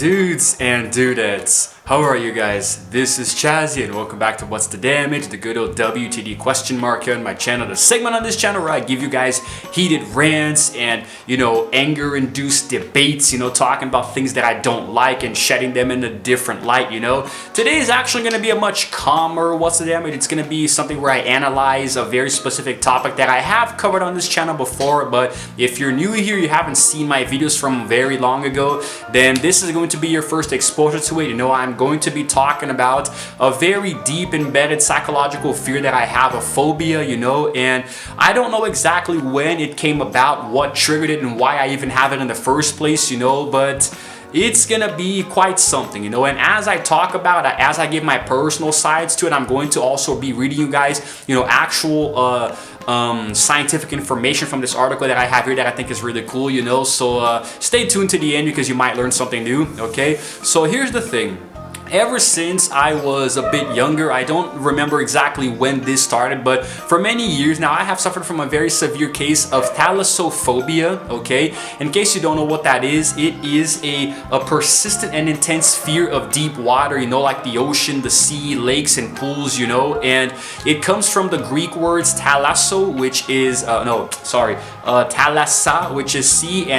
Dudes and dudettes, how are you guys? This is Chazzy and welcome back to What's the Damage, the good old WTD question mark here on my channel, the segment on this channel where I give you guys heated rants and, anger-induced debates, talking about things that I don't like and shedding them in a different light, Today is actually going to be a much calmer What's the Damage. It's going to be something where I analyze a very specific topic that I have covered on this channel before, but if you're new here, you haven't seen my videos from very long ago, then this is going to be your first exposure to it. I'm going to be talking about a very deep embedded psychological fear that I have, a phobia, and I don't know exactly when it came about, what triggered it, and why I even have it in the first place, but it's gonna be quite something, and as I talk about it, as I give my personal sides to it, I'm going to also be reading you guys, actual scientific information from this article that I have here that I think is really cool, so stay tuned to the end because you might learn something new, okay? So here's the thing. Ever since I was a bit younger, I don't remember exactly when this started, but for many years now, I have suffered from a very severe case of thalassophobia, okay? In case you don't know what that is, it is a persistent and intense fear of deep water, like the ocean, the sea, lakes, and pools, and it comes from the Greek words thalasso, which is, thalassa, which is sea,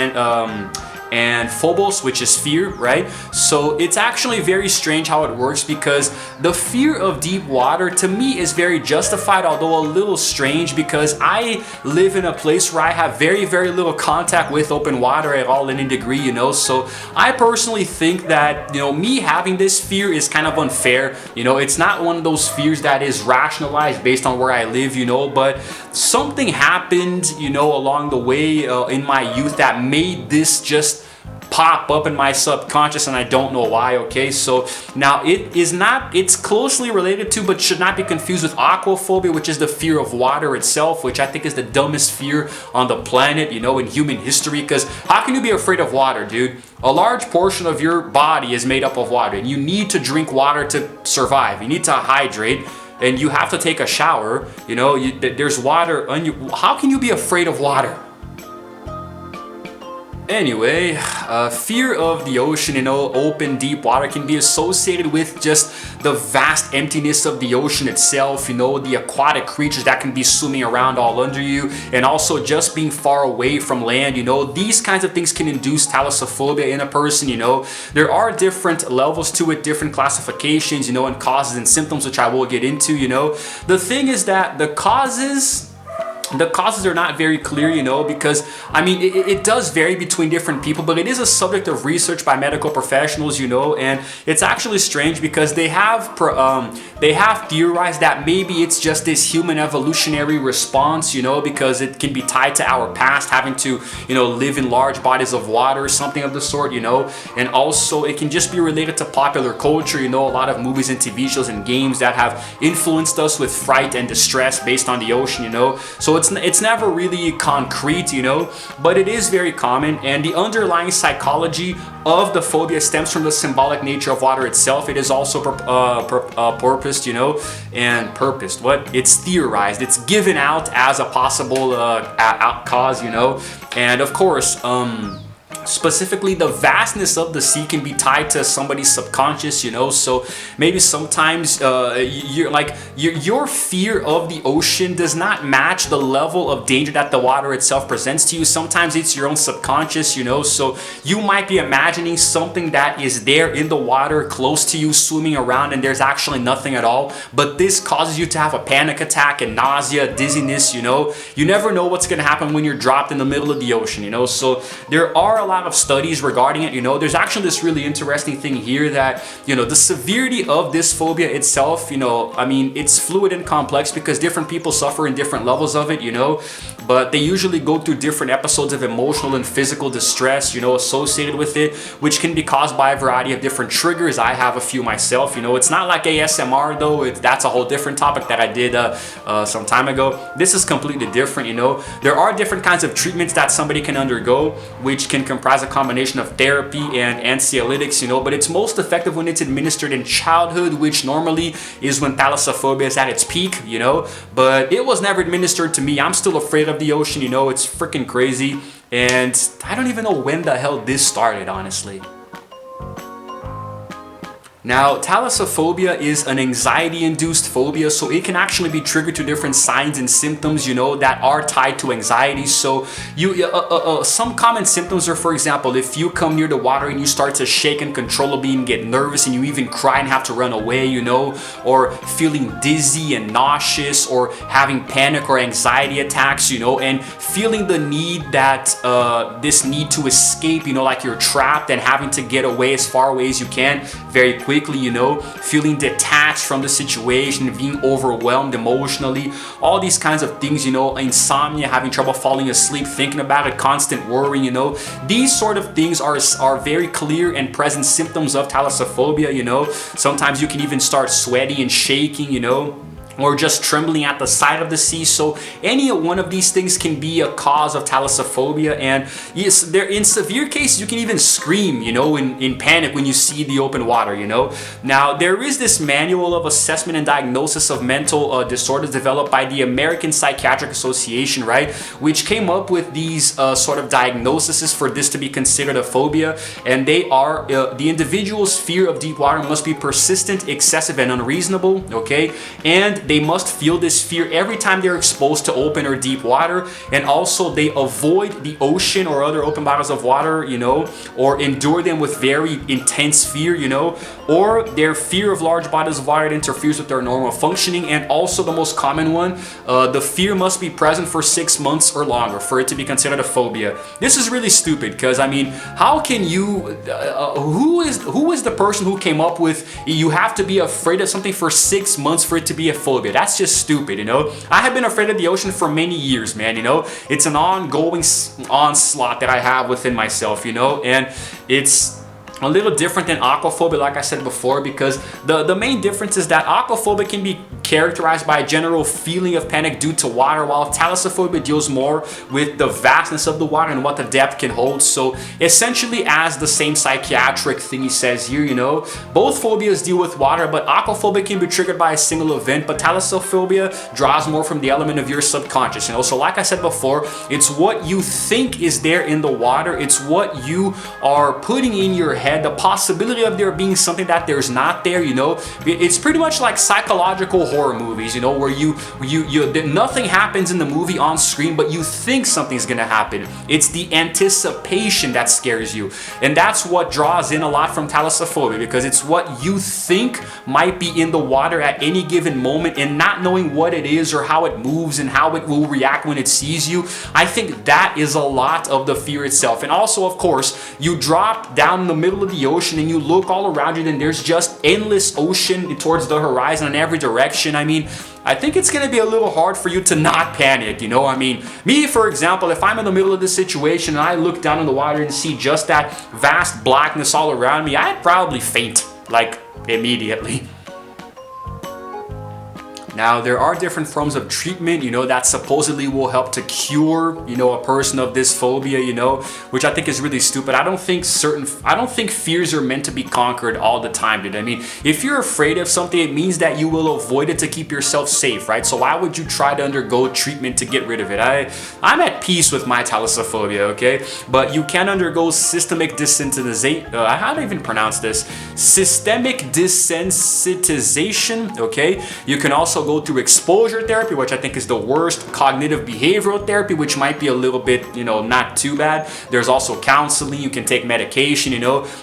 and phobos, which is fear, right? So it's actually very strange how it works because the fear of deep water to me is very justified, although a little strange because I live in a place where I have very, very little contact with open water at all in any degree, so I personally think that, me having this fear is kind of unfair, it's not one of those fears that is rationalized based on where I live, but something happened, along the way in my youth that made this just pop up in my subconscious, and I don't know why, okay? So now it's closely related to, but should not be confused with aquaphobia, which is the fear of water itself, which I think is the dumbest fear on the planet, in human history, because how can you be afraid of water, dude? A large portion of your body is made up of water, and you need to drink water to survive. You need to hydrate, and you have to take a shower, there's water on you. How can you be afraid of water? Anyway, fear of the ocean, open, deep water can be associated with just the vast emptiness of the ocean itself, the aquatic creatures that can be swimming around all under you, and also just being far away from land, these kinds of things can induce thalassophobia in a person, There are different levels to it, different classifications, and causes and symptoms, which I will get into, The thing is that the causes are not very clear, because it does vary between different people, but it is a subject of research by medical professionals, and it's actually strange because they have theorized that maybe it's just this human evolutionary response, because it can be tied to our past, having to, live in large bodies of water, something of the sort, and also it can just be related to popular culture, a lot of movies and TV shows and games that have influenced us with fright and distress based on the ocean, So it's never really concrete, but it is very common, and the underlying psychology of the phobia stems from the symbolic nature of water itself. It is also purposed, and purposed. It's theorized. It's given out as a possible cause, and of course, specifically the vastness of the sea can be tied to somebody's subconscious, so maybe sometimes your fear of the ocean does not match the level of danger that the water itself presents to you. Sometimes it's your own subconscious, so you might be imagining something that is there in the water close to you swimming around, and there's actually nothing at all, but this causes you to have a panic attack and nausea, dizziness, you never know what's going to happen when you're dropped in the middle of the ocean, so there are a lot of studies regarding it, there's actually this really interesting thing here that, the severity of this phobia itself, it's fluid and complex because different people suffer in different levels of it, but they usually go through different episodes of emotional and physical distress, associated with it, which can be caused by a variety of different triggers. I have a few myself, it's not like ASMR though, that's a whole different topic that I did some time ago. This is completely different, There are different kinds of treatments that somebody can undergo, which can comprise a combination of therapy and anxiolytics, but it's most effective when it's administered in childhood, which normally is when thalassophobia is at its peak, but it was never administered to me. I'm still afraid of the ocean, it's freaking crazy, and I don't even know when the hell this started, honestly. Now, thalassophobia is an anxiety-induced phobia, so it can actually be triggered to different signs and symptoms, that are tied to anxiety. So, some common symptoms are, for example, if you come near the water and you start to shake uncontrollably and get nervous and you even cry and have to run away, or feeling dizzy and nauseous, or having panic or anxiety attacks, and feeling the need that this need to escape, like you're trapped and having to get away as far away as you can very quickly, feeling detached from the situation, being overwhelmed emotionally, all these kinds of things, insomnia, having trouble falling asleep, thinking about it, constant worry, these sort of things are very clear and present symptoms of thalassophobia. Sometimes you can even start sweating and shaking, or just trembling at the sight of the sea. So any one of these things can be a cause of thalassophobia, and yes, there in severe cases you can even scream, in panic when you see the open water, Now there is this manual of assessment and diagnosis of mental disorders developed by the American Psychiatric Association, right, which came up with these sort of diagnoses for this to be considered a phobia, and they are the individual's fear of deep water must be persistent, excessive, and unreasonable, okay, and they must feel this fear every time they're exposed to open or deep water, and also they avoid the ocean or other open bodies of water, or endure them with very intense fear, or their fear of large bodies of water interferes with their normal functioning. And also the most common one, the fear must be present for 6 months or longer for it to be considered a phobia. This is really stupid, because how can you, who is the person who came up with you have to be afraid of something for 6 months for it to be a phobia? That's just stupid, I have been afraid of the ocean for many years, man, It's an ongoing onslaught that I have within myself, and it's a little different than aquaphobia, like I said before, because the main difference is that aquaphobia can be characterized by a general feeling of panic due to water, while thalassophobia deals more with the vastness of the water and what the depth can hold. So essentially, as the same psychiatric thing he says here, both phobias deal with water, but aquaphobia can be triggered by a single event, but thalassophobia draws more from the element of your subconscious, So like I said before, it's what you think is there in the water, it's what you are putting in your head, the possibility of there being something that there's not there, It's pretty much like psychological horror movies, where nothing happens in the movie on screen, but you think something's gonna happen. It's the anticipation that scares you, and that's what draws in a lot from thalassophobia, because it's what you think might be in the water at any given moment, and not knowing what it is or how it moves and how it will react when it sees you. I think that is a lot of the fear itself. And also, of course, you drop down in the middle of the ocean and you look all around you, and there's just endless ocean towards the horizon in every direction. I think it's going to be a little hard for you to not panic, Me, for example, if I'm in the middle of this situation and I look down in the water and see just that vast blackness all around me, I'd probably faint, immediately. Now, there are different forms of treatment, that supposedly will help to cure, a person of this phobia, which I think is really stupid. I don't think fears are meant to be conquered all the time, dude. If you're afraid of something, it means that you will avoid it to keep yourself safe, right? So why would you try to undergo treatment to get rid of it? I'm at peace with my thalassophobia, okay? But you can undergo systemic desensitization. How do I even pronounce this? Systemic desensitization, okay? You can also go through exposure therapy, which I think is the worst, cognitive behavioral therapy, which might be a little bit, not too bad. There's also counseling, you can take medication,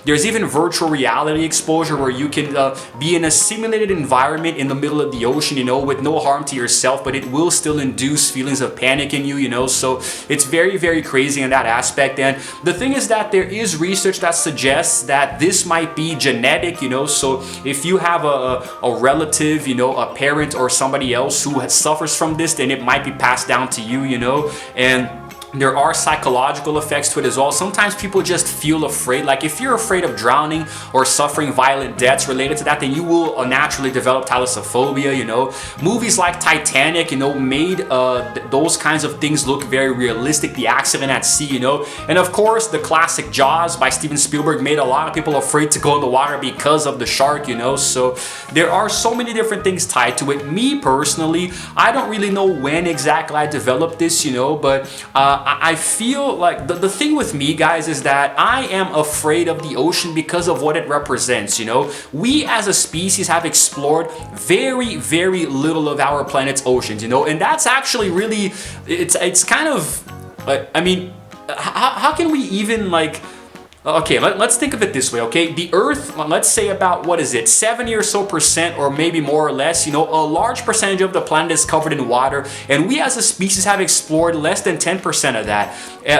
There's even virtual reality exposure, where you can be in a simulated environment in the middle of the ocean, with no harm to yourself, but it will still induce feelings of panic in you, So it's very, very crazy in that aspect. And the thing is that there is research that suggests that this might be genetic, So if you have a relative, a parent or somebody else who suffers from this, then it might be passed down to you, And there are psychological effects to it as well. Sometimes people just feel afraid. Like if you're afraid of drowning or suffering violent deaths related to that, then you will naturally develop thalassophobia, Movies like Titanic, made those kinds of things look very realistic. The accident at sea, And of course, the classic Jaws by Steven Spielberg made a lot of people afraid to go in the water because of the shark, So there are so many different things tied to it. Me personally, I don't really know when exactly I developed this, but I feel like the thing with me, guys, is that I am afraid of the ocean because of what it represents, you know? We as a species have explored very, very little of our planet's oceans, you know? And that's actually really, it's kind of, I mean, how can we even like, okay, let's think of it this way, okay? The Earth, let's say about, what is it, 70 or so percent, or maybe more or less, you know, a large percentage of the planet is covered in water, and we as a species have explored less than 10% of that.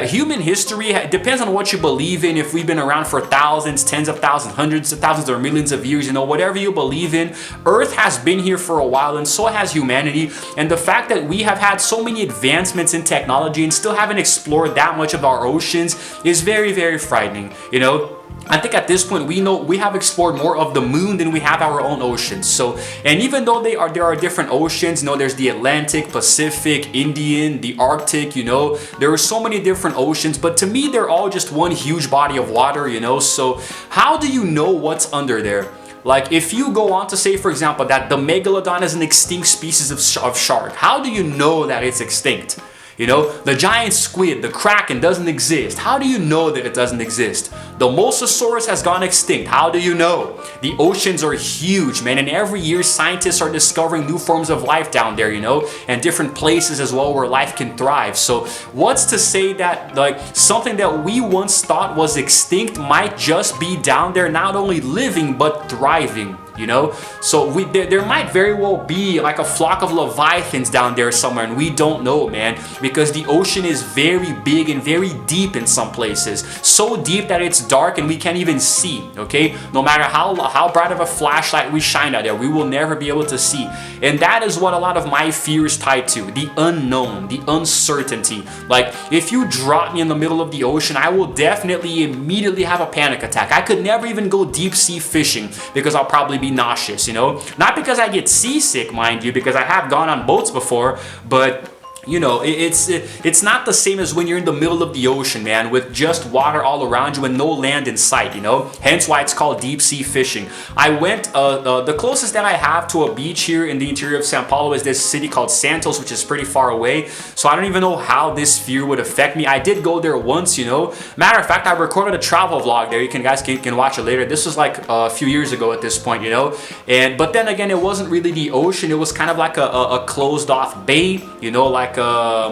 Human history depends on what you believe in. If we've been around for thousands, tens of thousands, hundreds of thousands, or millions of years, you know, whatever you believe in, Earth has been here for a while, and so has humanity. And the fact that we have had so many advancements in technology and still haven't explored that much of our oceans is very, very frightening. You know, I think at this point we know we have explored more of the moon than we have our own oceans. So, and even though there are different oceans, you know, there's the Atlantic, Pacific, Indian, the Arctic, you know, there are so many different oceans, but to me they're all just one huge body of water, you know. So how do you know what's under there? Like, if you go on to say, for example, that the megalodon is an extinct species of shark, how do you know that it's extinct? You know, the giant squid, the kraken doesn't exist. How do you know that it doesn't exist? The mosasaurus has gone extinct. How do you know? The oceans are huge, man, and every year scientists are discovering new forms of life down there, you know, and different places as well where life can thrive. So what's to say that like something that we once thought was extinct might just be down there not only living but thriving? You know, so there might very well be like a flock of leviathans down there somewhere, and we don't know, man, because the ocean is very big and very deep in some places, so deep that it's dark and we can't even see. Okay, no matter how bright of a flashlight we shine out there, we will never be able to see. And that is what a lot of my fear is tied to: the unknown, the uncertainty. Like, if you drop me in the middle of the ocean, I will definitely immediately have a panic attack. I could never even go deep sea fishing because I'll probably be nauseous, you know, not because I get seasick, mind you, because I have gone on boats before, but you know, it's not the same as when you're in the middle of the ocean, man, with just water all around you and no land in sight, you know. Hence why it's called deep sea fishing. I went, the closest that I have to a beach here in the interior of Sao Paulo is this city called Santos, which is pretty far away. So I don't even know how this fear would affect me. I did go there once, you know. Matter of fact, I recorded a travel vlog there. You guys can watch it later. This was like a few years ago at this point, you know. But then again, it wasn't really the ocean. It was kind of like a closed off bay, you know, like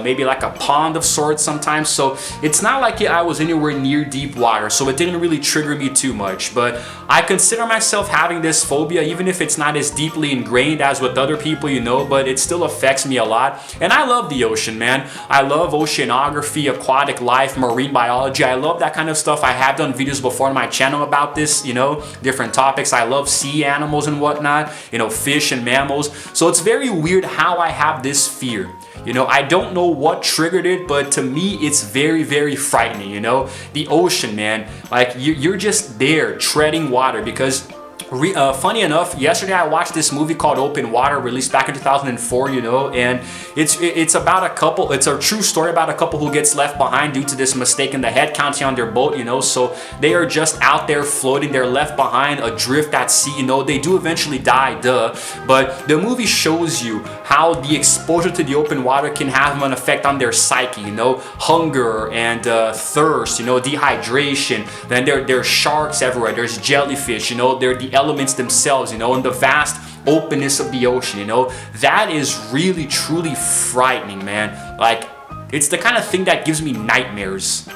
maybe like a pond of sorts sometimes. So it's not like I was anywhere near deep water, so it didn't really trigger me too much. But I consider myself having this phobia, even if it's not as deeply ingrained as with other people, you know, but it still affects me a lot. And I love the ocean, man. I love oceanography, aquatic life, marine biology. I love that kind of stuff. I have done videos before on my channel about this, you know, different topics. I love sea animals and whatnot, you know, fish and mammals. So it's very weird how I have this fear. You know, I don't know what triggered it, but to me, it's very, very frightening, you know? The ocean, man, like you're just there treading water because funny enough, yesterday I watched this movie called Open Water, released back in 2004, you know, and it's about a couple, it's a true story about a couple who gets left behind due to this mistake in the head counting on their boat, you know. So they are just out there floating, they're left behind, adrift at sea, you know. They do eventually die, duh, but the movie shows you how the exposure to the open water can have an effect on their psyche, you know, hunger and thirst, you know, dehydration. Then there's sharks everywhere, there's jellyfish, you know, they're the elements themselves, you know, and the vast openness of the ocean, you know. That is really truly frightening, man. Like, it's the kind of thing that gives me nightmares.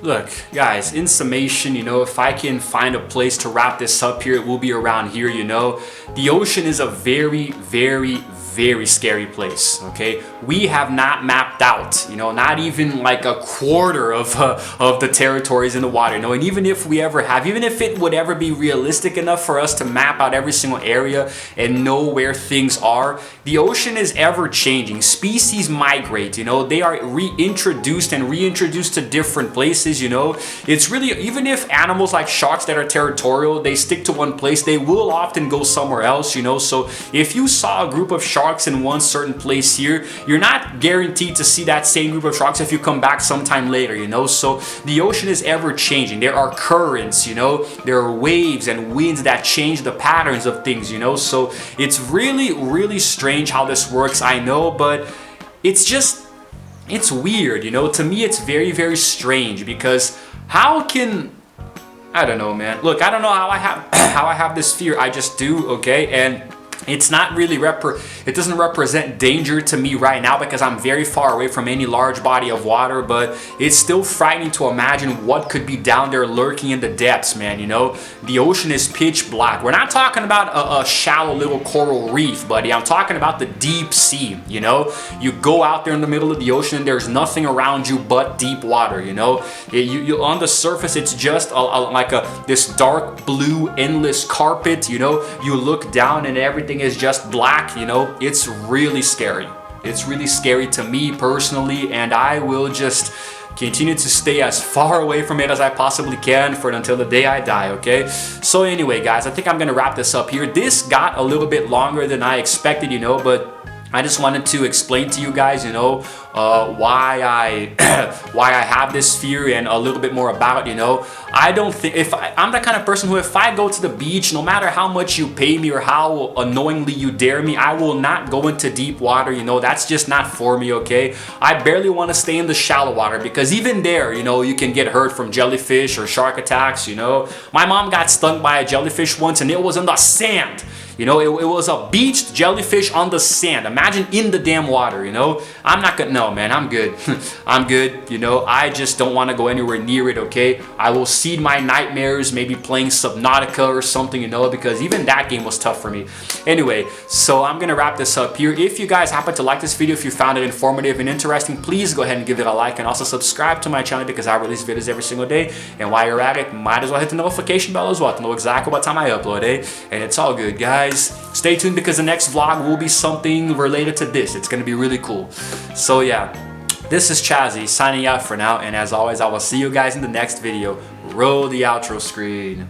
Look, guys, in summation, you know, if I can find a place to wrap this up here, it will be around here, you know. The ocean is a very, very, very scary place, okay? We have not mapped out, you know, not even like a quarter of the territories in the water, you know, and even if we ever have, even if it would ever be realistic enough for us to map out every single area and know where things are, the ocean is ever changing. Species migrate, you know, they are reintroduced to different places, you know. It's really, even if animals like sharks that are territorial, they stick to one place, they will often go somewhere else, you know. So if you saw a group of sharks in one certain place here, you're not guaranteed to see that same group of sharks if you come back sometime later, you know. So the ocean is ever changing. There are currents, you know, there are waves and winds that change the patterns of things, you know. So it's really, really strange how this works, I know, but it's just it's weird, you know. To me, it's very, very strange because how can, I don't know, man. Look, I don't know how I have how I have this fear. I just do, okay? And it's not really it doesn't represent danger to me right now because I'm very far away from any large body of water, but it's still frightening to imagine what could be down there lurking in the depths, man, you know? The ocean is pitch black. We're not talking about a shallow little coral reef, buddy. I'm talking about the deep sea, you know? You go out there in the middle of the ocean, there's nothing around you but deep water, you know? You on the surface, it's just like this dark blue endless carpet, you know? You look down and everything is just black, you know. It's really scary. It's really scary to me personally, and I will just continue to stay as far away from it as I possibly can until the day I die, okay? So anyway, guys, I think I'm gonna wrap this up here. This got a little bit longer than I expected, you know, but I just wanted to explain to you guys, you know, why I why I have this fear and a little bit more about, you know. I don't think, I'm the kind of person who, if I go to the beach, no matter how much you pay me or how annoyingly you dare me, I will not go into deep water, you know. That's just not for me, okay? I barely want to stay in the shallow water because even there, you know, you can get hurt from jellyfish or shark attacks, you know. My mom got stung by a jellyfish once and it was in the sand. You know, it was a beached jellyfish on the sand. Imagine in the damn water, you know? I'm not gonna, no, man, I'm good. I'm good, you know? I just don't want to go anywhere near it, okay? I will cede my nightmares, maybe playing Subnautica or something, you know, because even that game was tough for me. Anyway, so I'm gonna wrap this up here. If you guys happen to like this video, if you found it informative and interesting, please go ahead and give it a like and also subscribe to my channel because I release videos every single day. And while you're at it, might as well hit the notification bell as well to know exactly what time I upload, eh? And it's all good, guys. Stay tuned because the next vlog will be something related to this. It's gonna be really cool. So yeah, this is Chazzy signing out for now, and as always, I will see you guys in the next video. Roll the outro screen.